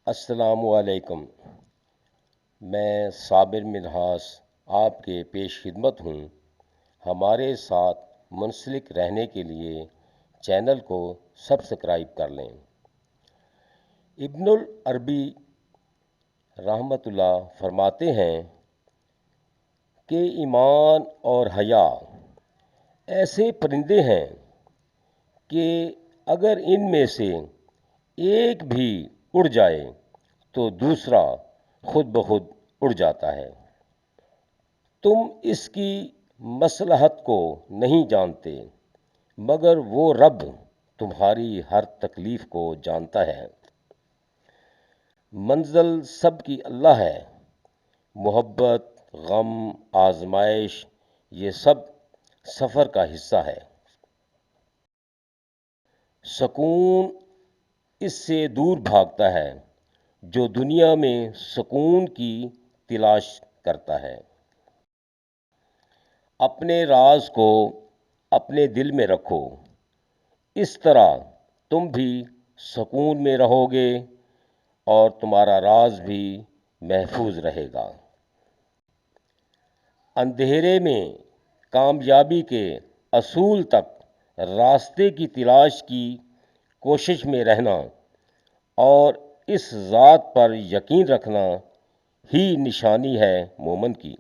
السلام علیکم۔ میں صابر منہاس آپ کے پیش خدمت ہوں۔ ہمارے ساتھ منسلک رہنے کے لیے چینل کو سبسکرائب کر لیں۔ ابن العربی رحمۃ اللہ فرماتے ہیں کہ ایمان اور حیا ایسے پرندے ہیں کہ اگر ان میں سے ایک بھی اڑ جائے تو دوسرا خود بخود اڑ جاتا ہے۔ تم اس کی مصلحت کو نہیں جانتے مگر وہ رب تمہاری ہر تکلیف کو جانتا ہے۔ منزل سب کی اللہ ہے۔ محبت، غم، آزمائش یہ سب سفر کا حصہ ہے۔ سکون اس سے دور بھاگتا ہے جو دنیا میں سکون کی تلاش کرتا ہے۔ اپنے راز کو اپنے دل میں رکھو، اس طرح تم بھی سکون میں رہو گے اور تمہارا راز بھی محفوظ رہے گا۔ اندھیرے میں کامیابی کے اصول تک راستے کی تلاش کی کوشش میں رہنا اور اس ذات پر یقین رکھنا ہی نشانی ہے مومن کی۔